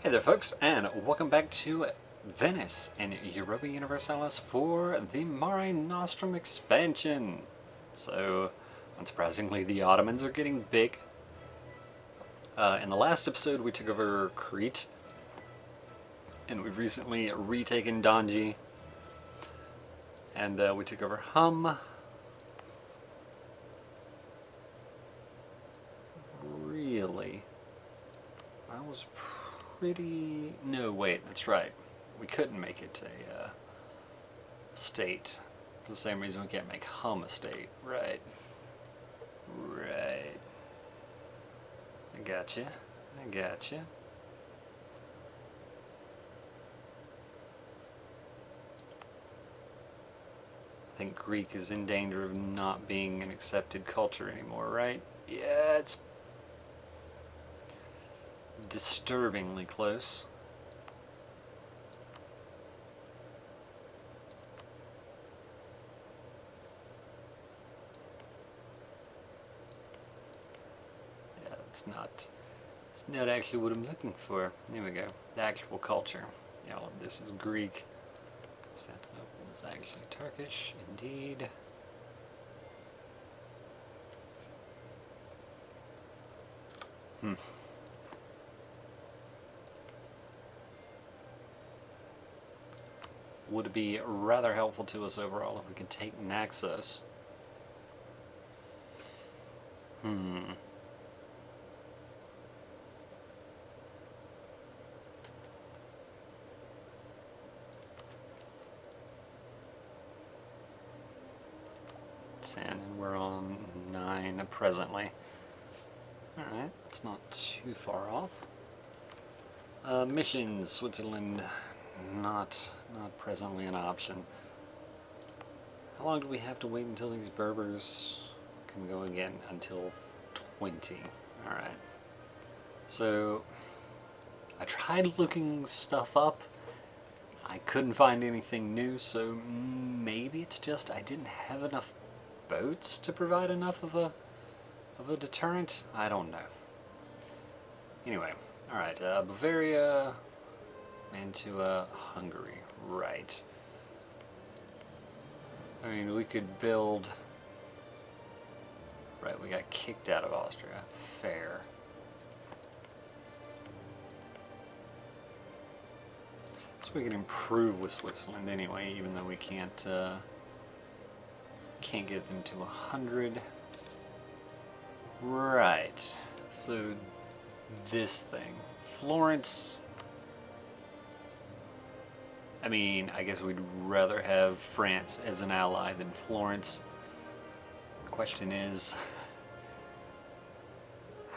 Hey there folks, and welcome back to Venice and Europa Universalis for the Mare Nostrum expansion. So, unsurprisingly, the Ottomans are getting big. In the last episode we took over Crete, and we've recently retaken Donji, and we took over Hum. Really? I was pretty... No, wait, that's right. We couldn't make it a state. For the same reason we can't make Hum a state. Right. Right. I gotcha. I gotcha. I think Greek is in danger of not being an accepted culture anymore, right? Yeah, it's disturbingly close. Yeah, it's not actually what I'm looking for. There we go. The actual culture. Yeah, all of this is Greek. Constantinople is actually Turkish, indeed. Would be rather helpful to us overall if we could take Naxos. And we're on 9 presently. Alright, it's not too far off. Missions, Switzerland, not presently an option. How long do we have to wait until these Berbers can go again? Until 20. Alright. So, I tried looking stuff up. I couldn't find anything new, so maybe it's just I didn't have enough boats to provide enough of a deterrent? I don't know. Anyway, alright, Bavaria into Hungary, right. I mean, we could build... Right, we got kicked out of Austria. Fair. So we can improve with Switzerland anyway, even though we can't get them to 100. Right. So this thing. Florence. I mean, I guess we'd rather have France as an ally than Florence. The question is,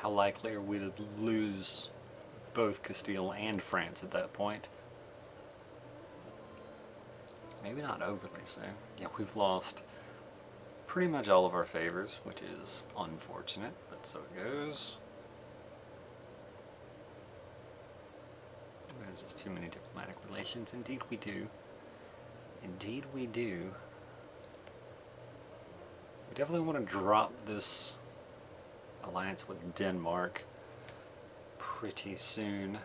how likely are we to lose both Castile and France at that point? Maybe not overly so. Yeah, we've lost pretty much all of our favors, which is unfortunate, but so it goes. There's just too many diplomatic relations. Indeed we do. Indeed we do. We definitely want to drop this alliance with Denmark pretty soon.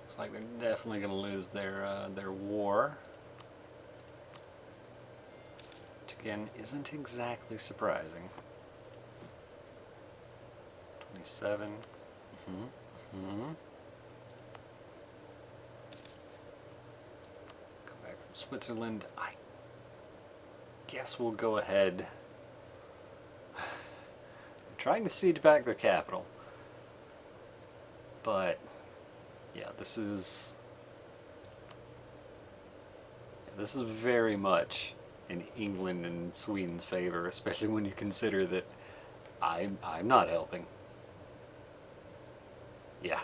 Looks like they're definitely going to lose their war. Which again isn't exactly surprising. 27. Come back from Switzerland. I guess we'll go ahead. I'm trying to siege back their capital. But yeah, this is very much in England and Sweden's favor, especially when you consider that I'm not helping. Yeah.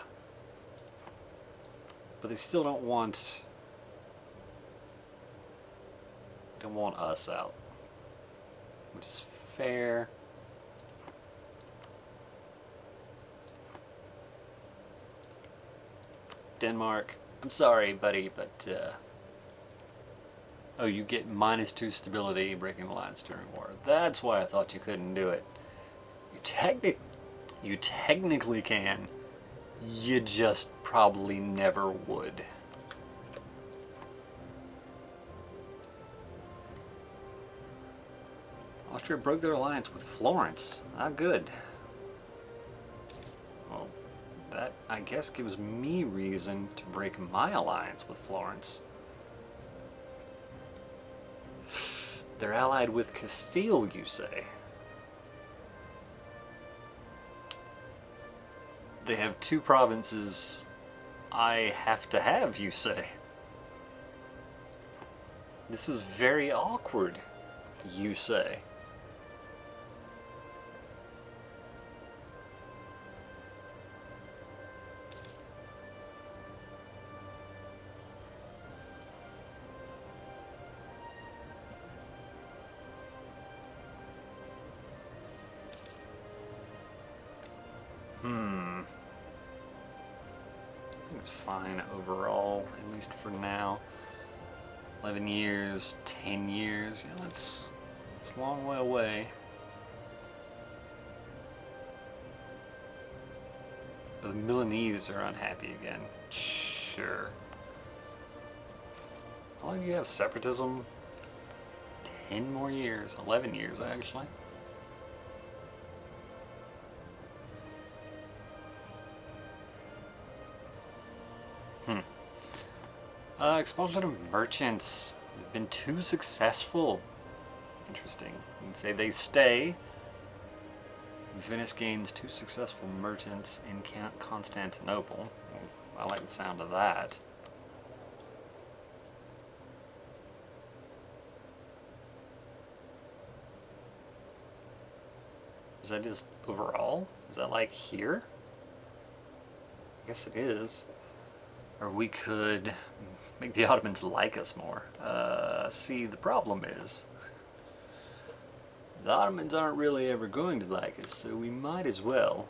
But they still don't want us out, which is fair. Denmark, I'm sorry, buddy, but oh, you get -2 stability breaking alliance during war. That's why I thought you couldn't do it. You You technically can. You just probably never would. Austria broke their alliance with Florence. Ah, good. Well, that, I guess, gives me reason to break my alliance with Florence. They're allied with Castile, you say? They have two provinces I have to have, you say? This is very awkward, you say. I think it's fine overall, at least for now. 11 years, 10 years, yeah, that's a long way away. The Milanese are unhappy again. Sure. How long do you have separatism? 10 more years. 11 years, actually. Expulsion of merchants. They've been too successful. Interesting. You can say they stay. Venice gains 2 successful merchants in Constantinople. I like the sound of that. Is that just overall? Is that like here? I guess it is. Or we could make the Ottomans like us more. See, the problem is, the Ottomans aren't really ever going to like us, so we might as well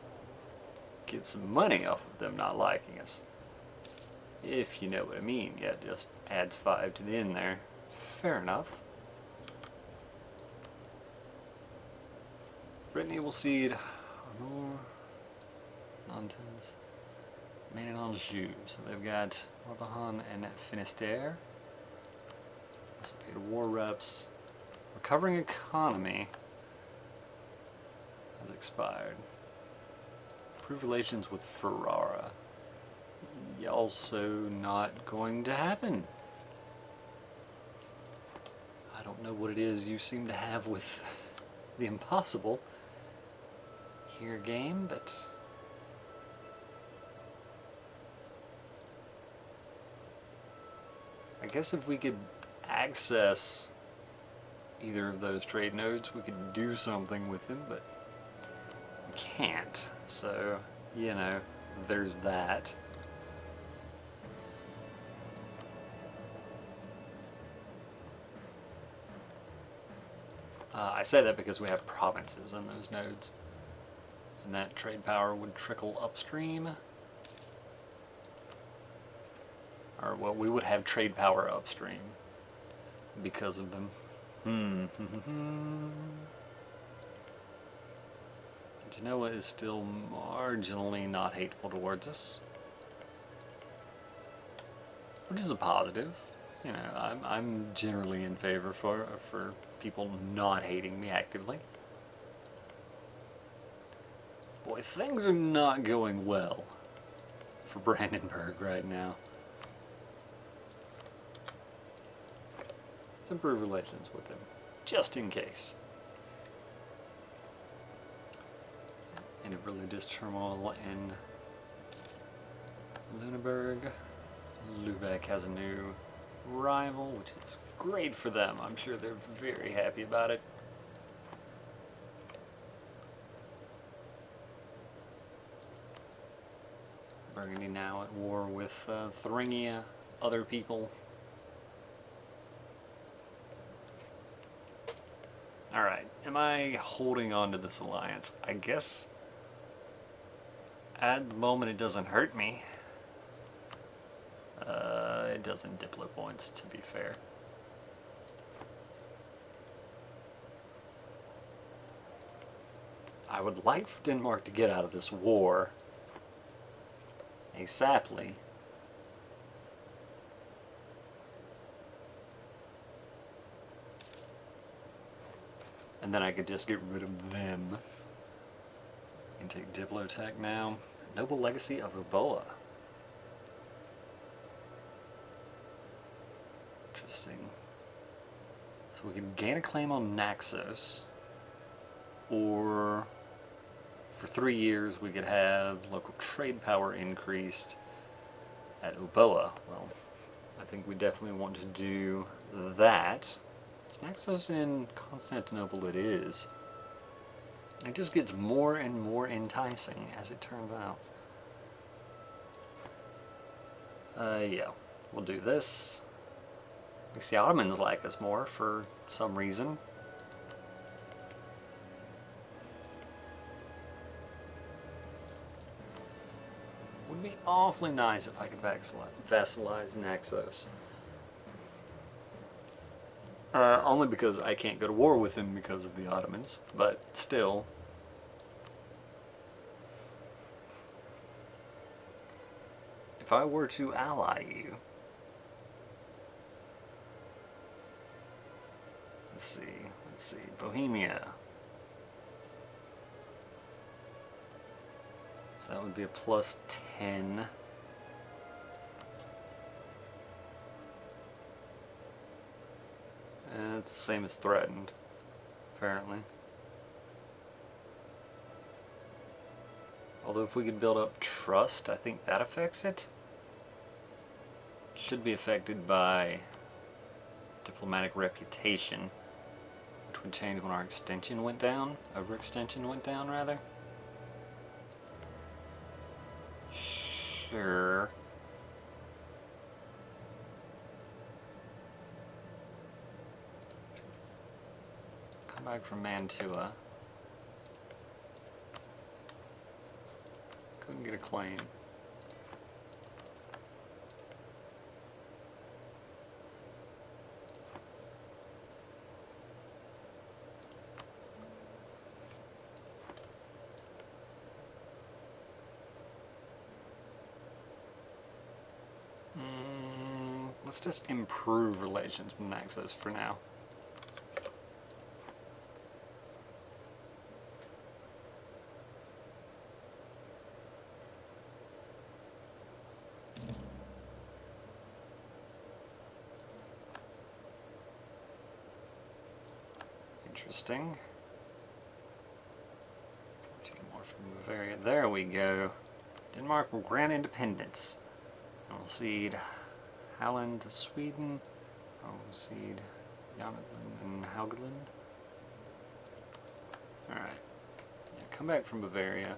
get some money off of them not liking us. If you know what I mean. Yeah, it just adds 5 to the end there. Fair enough. Brittany will cede Honor, Nantes, Maine and Anjou. So they've got Morbihan and Finistère. Also paid war reps. Recovering economy has expired. Improve relations with Ferrara. Also not going to happen. I don't know what it is you seem to have with the impossible here, game, but I guess if we could access either of those trade nodes, we could do something with them, but we can't. So, you know, there's that. I say that because we have provinces in those nodes, and that trade power would trickle upstream. Or, well, we would have trade power upstream because of them. Genoa is still marginally not hateful towards us, which is a positive. You know, I'm generally in favor for people not hating me actively. Boy, things are not going well for Brandenburg right now. Let's improve relations with him, just in case. End of religious turmoil in Lüneburg. Lübeck has a new rival, which is great for them. I'm sure they're very happy about it. Burgundy now at war with Thuringia, other people. Alright, am I holding on to this alliance? I guess at the moment it doesn't hurt me. It doesn't diplo points, to be fair. I I would like for Denmark to get out of this war ASAPly. And then I could just get rid of them. And take Diplotech now. Noble Legacy of Ebola. Interesting. So we can gain a claim on Naxos. Or for 3 years we could have local trade power increased at Ebola. Well, I think we definitely want to do that. Is Naxos in Constantinople? It is. It just gets more and more enticing as it turns out. Yeah, we'll do this. Makes the Ottomans like us more for some reason. Would be awfully nice if I could vassalize Naxos. Only because I can't go to war with him because of the Ottomans, but still. If I were to ally you, let's see, Bohemia. So that would be a +10. And it's the same as threatened, apparently. Although if we could build up trust, I think that affects it. Should be affected by diplomatic reputation, which would change when our extension went down. Overextension went down, rather. Sure. Come back from Mantua. Couldn't get a claim. Let's just improve relations with Naxos for now. Interesting. 14 more from Bavaria. There we go. Denmark will grant independence. And we'll cede Halland to Sweden. We'll cede Jönköping and Haugaland. Alright. Yeah, come back from Bavaria.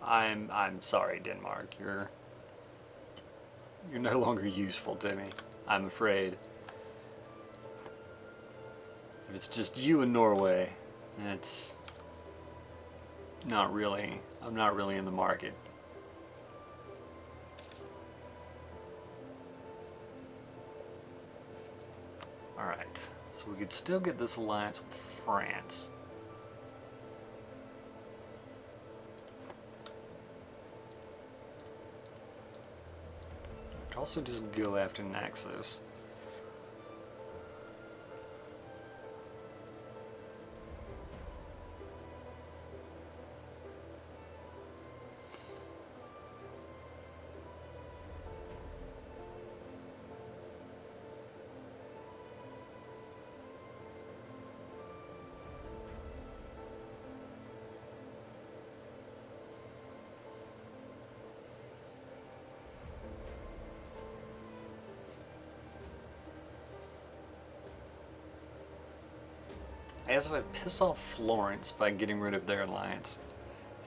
I'm sorry, Denmark. You're no longer useful to me, I'm afraid. If it's just you and Norway, it's not really, I'm not really in the market. Alright, so we could still get this alliance with France. We could also just go after Naxos. As if I piss off Florence by getting rid of their alliance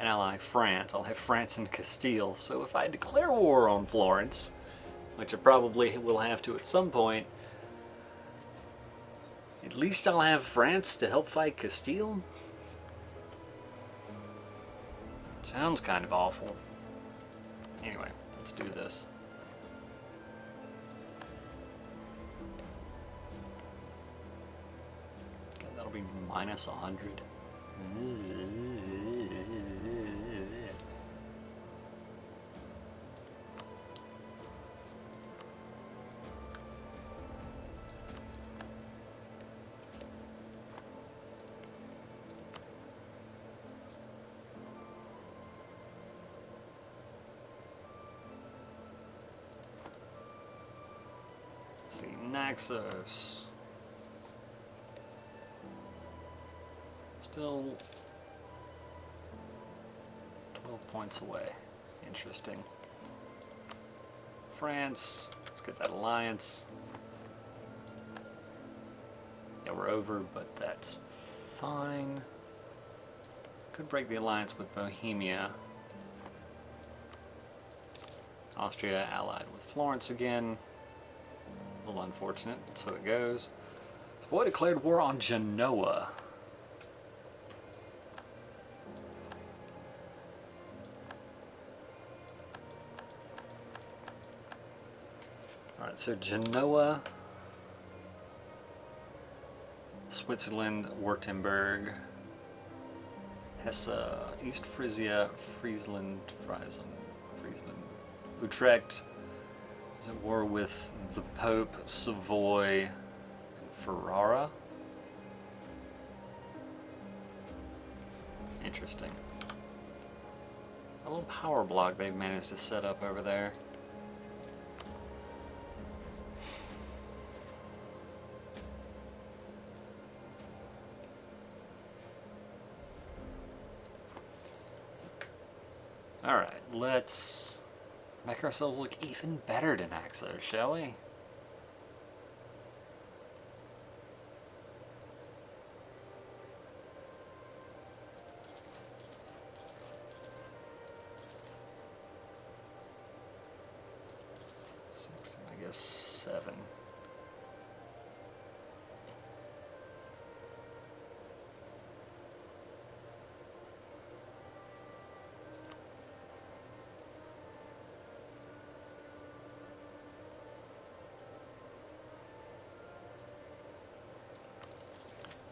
and ally France, I'll have France and Castile. So if I declare war on Florence, which I probably will have to at some point, at least I'll have France to help fight Castile? Sounds kind of awful. Anyway, let's do this. be minus 100. Let's see, Naxos. Still 12 points away. Interesting. France, let's get that alliance. Yeah, we're over, but that's fine. Could break the alliance with Bohemia. Austria allied with Florence again. A little unfortunate, but so it goes. Savoy declared war on Genoa. Alright, so Genoa, Switzerland, Württemberg, Hesse, East Frisia, Friesland, Utrecht is at war with the Pope, Savoy, and Ferrara. Interesting. A little power block they've managed to set up over there. Alright, let's make ourselves look even better than Naxos, shall we? Six, I guess 7.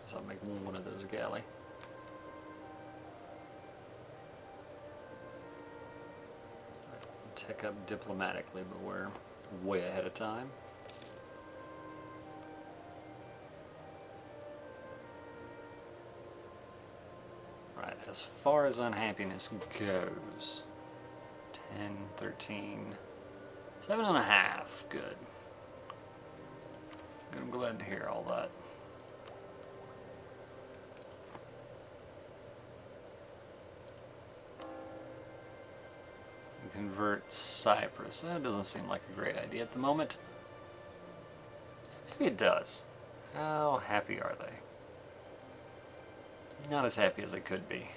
So I'll make one of those a galley. Tech up diplomatically, but we're way ahead of time. Right, as far as unhappiness goes, 10, 13, 7.5, good. I'm glad to hear all that. Convert Cyprus. That doesn't seem like a great idea at the moment. Maybe it does. How happy are they? Not as happy as they could be.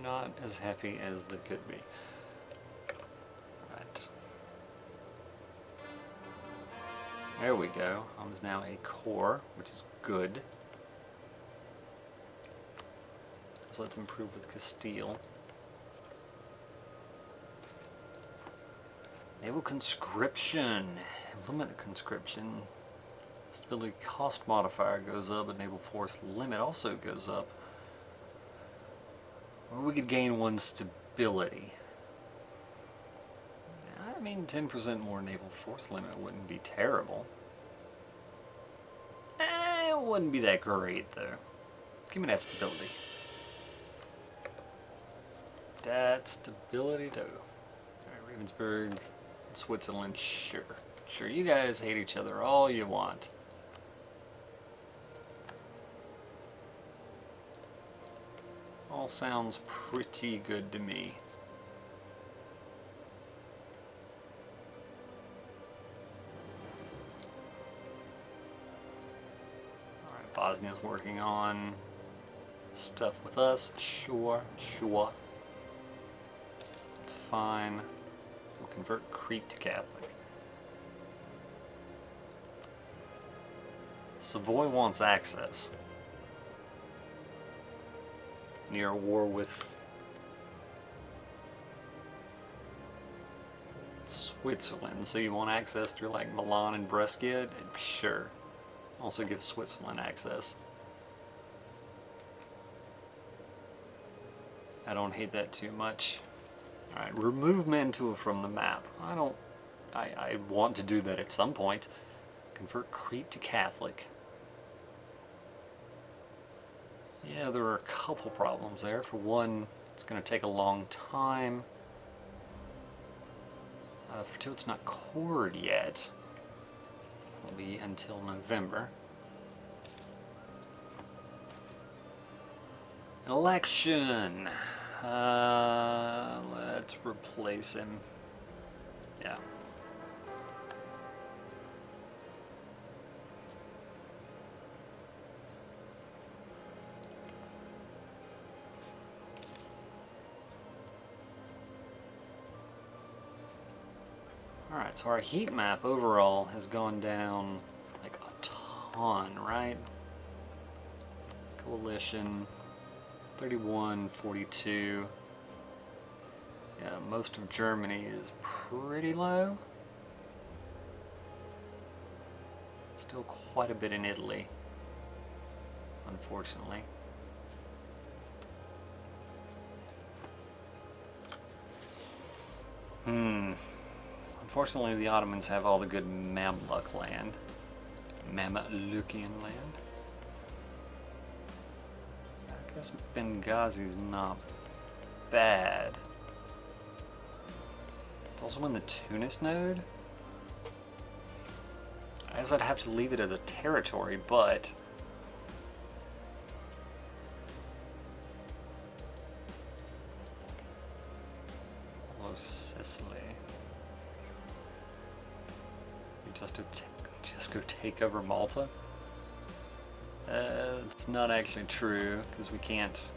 Not as happy as they could be. Right. There we go. Is now a core, which is good. So let's improve with Castile. Naval conscription. Implement conscription. Stability cost modifier goes up, but naval force limit also goes up. Or we could gain 1 stability. I mean, 10% more naval force limit wouldn't be terrible. It wouldn't be that great, though. Give me that stability. That stability, though. Alright, Ravensburg, Switzerland, sure. Sure, you guys hate each other all you want. All sounds pretty good to me. Alright, Bosnia's working on stuff with us. Sure. It's fine. We'll convert Crete to Catholic. Savoy wants access. Near war with Switzerland. So you want access through like Milan and Brescia? Sure. Also give Switzerland access. I don't hate that too much. Alright, remove Mantua from the map. I want to do that at some point. Convert Crete to Catholic. Yeah, there are a couple problems there. For one, it's going to take a long time. For two, it's not cored yet. It'll be until November. Election! Let's replace him. Yeah. Alright, so our heat map overall has gone down like a ton, right? Coalition, 31, 42. Yeah, most of Germany is pretty low. Still quite a bit in Italy, unfortunately. Unfortunately, the Ottomans have all the good Mamluk land. Mamlukian land. I guess Benghazi's not bad. It's also in the Tunis node. I guess I'd have to leave it as a territory, but... Hello, Sicily. Just go take over Malta? It's not actually true, because we can't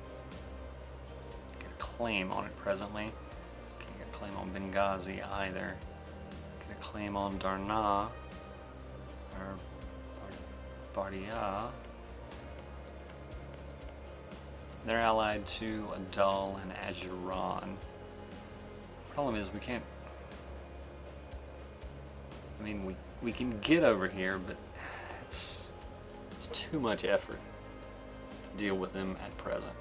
get a claim on it presently. Can't get a claim on Benghazi either. Get a claim on Darna, or Bardia. They're allied to Adal and Ajuran. Problem is, we can't... I mean, we can get over here, but it's too much effort to deal with them at present.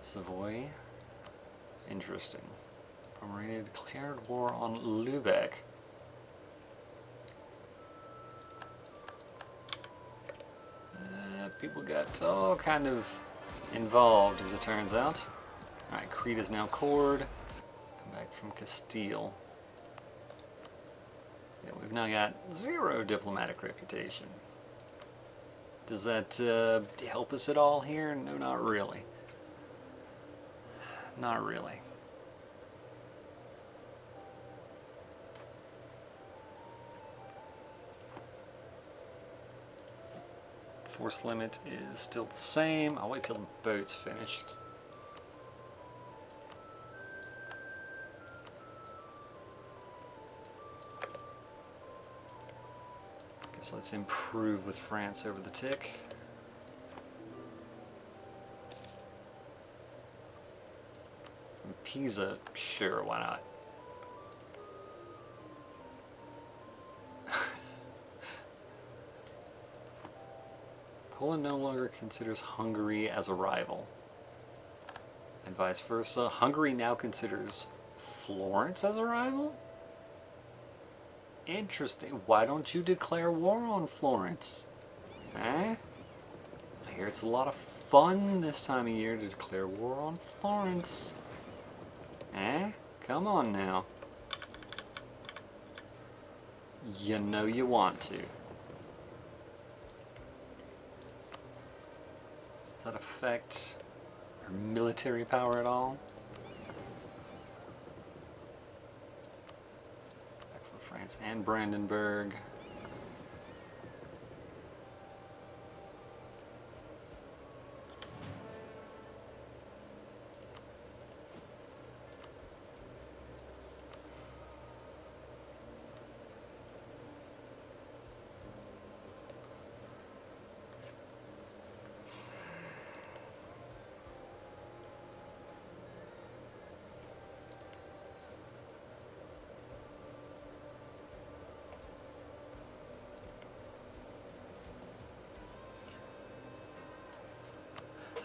Savoy. Interesting. Pomerania declared war on Lübeck. People got all kind of involved, as it turns out. Alright, Crete is now cored. Come back from Castile. Yeah, we've now got 0 diplomatic reputation. Does that help us at all here? No, not really. Not really. Force limit is still the same. I'll wait till the boat's finished. Guess let's improve with France over the tick. Pisa, sure, why not? Poland no longer considers Hungary as a rival. And vice versa. Hungary now considers Florence as a rival? Interesting. Why don't you declare war on Florence? Eh? I hear it's a lot of fun this time of year to declare war on Florence. Eh? Come on now. You know you want to. Does that affect our military power at all? Back for France and Brandenburg.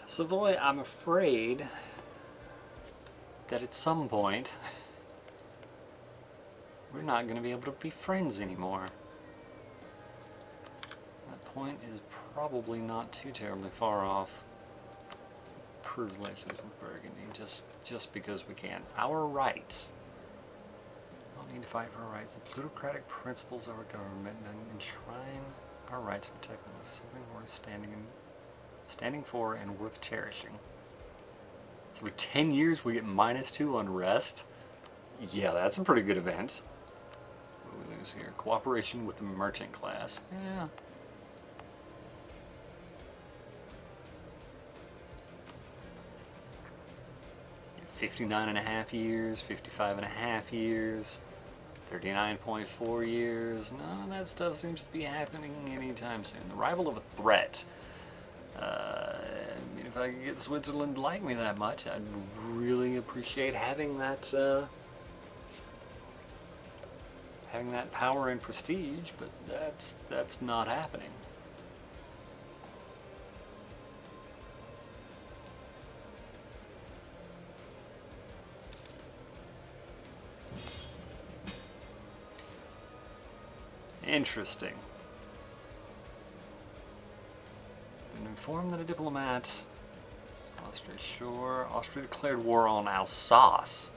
Savoy, I'm afraid that at some point we're not going to be able to be friends anymore. That point is probably not too terribly far off. Approve relations with Burgundy, just because we can. Our rights. We don't need to fight for our rights. The plutocratic principles of our government and enshrine our rights to protect them as something worth standing for and worth cherishing. So for 10 years we get -2 unrest. Yeah, that's a pretty good event. What do we lose here? Cooperation with the merchant class. Yeah. $59.5 years, 55.5 years, 39.4 years. None of that stuff seems to be happening anytime soon. The arrival of a threat. I mean, if I could get Switzerland to like me that much, I'd really appreciate having that power and prestige, but that's not happening. Interesting. Been informed that a diplomat. Austria, sure. Austria declared war on Alsace.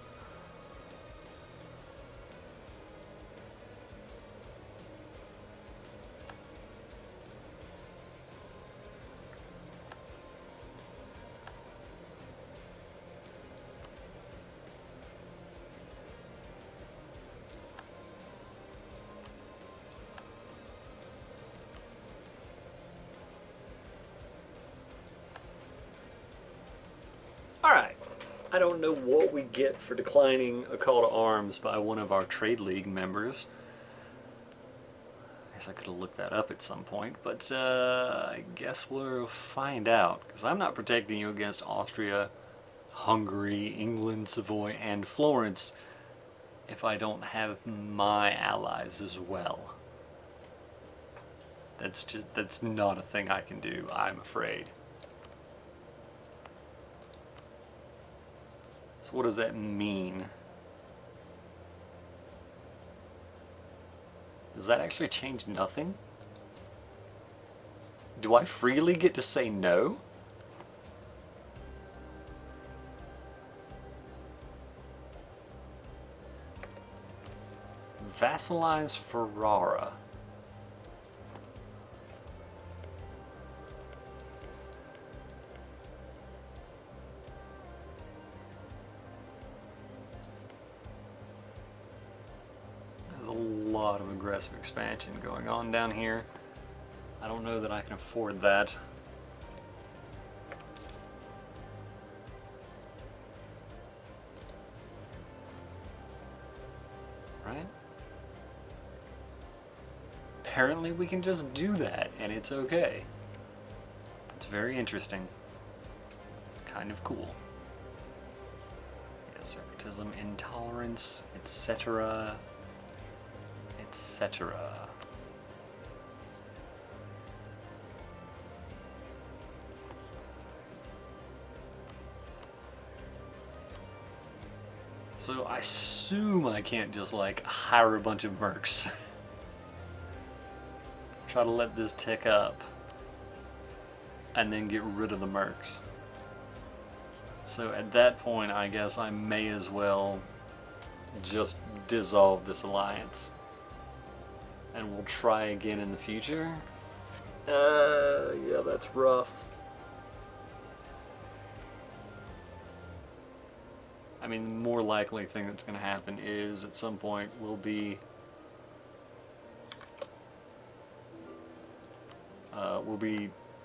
Alright, I don't know what we get for declining a call to arms by one of our trade league members. I guess I could have looked that up at some point, but I guess we'll find out, because I'm not protecting you against Austria, Hungary, England, Savoy, and Florence if I don't have my allies as well. That's not a thing I can do, I'm afraid. So what does that mean? Does that actually change nothing? Do I freely get to say no? Vassalize Ferrara. Lot of aggressive expansion going on down here. I don't know that I can afford that. Right? Apparently we can just do that and it's okay. It's very interesting. It's kind of cool. Yeah, separatism, intolerance, etc. etc. So I assume I can't just like hire a bunch of mercs. Try to let this tick up and then get rid of the mercs. So at that point I guess I may as well just dissolve this alliance. And we'll try again in the future. Yeah, that's rough. I mean, the more likely thing that's going to happen is at some point we'll be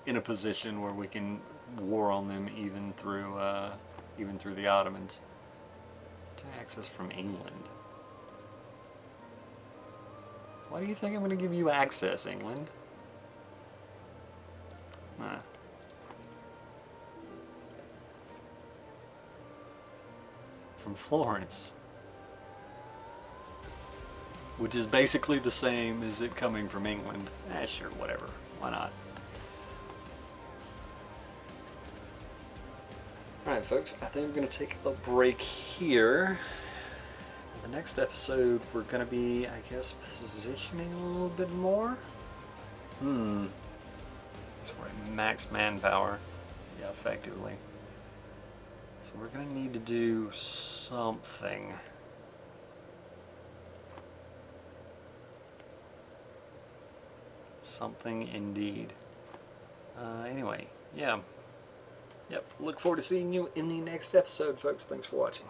in a position where we can war on them even through the Ottomans. To access from England. Why do you think I'm going to give you access, England? Nah. From Florence. Which is basically the same as it coming from England. Sure, whatever. Why not? Alright folks, I think we're going to take a break here. In the next episode we're going to be, I guess, positioning a little bit more? Guess we're at max manpower. Yeah, effectively. So we're going to need to do something. Something indeed. Anyway, yeah. Yep, look forward to seeing you in the next episode, folks. Thanks for watching.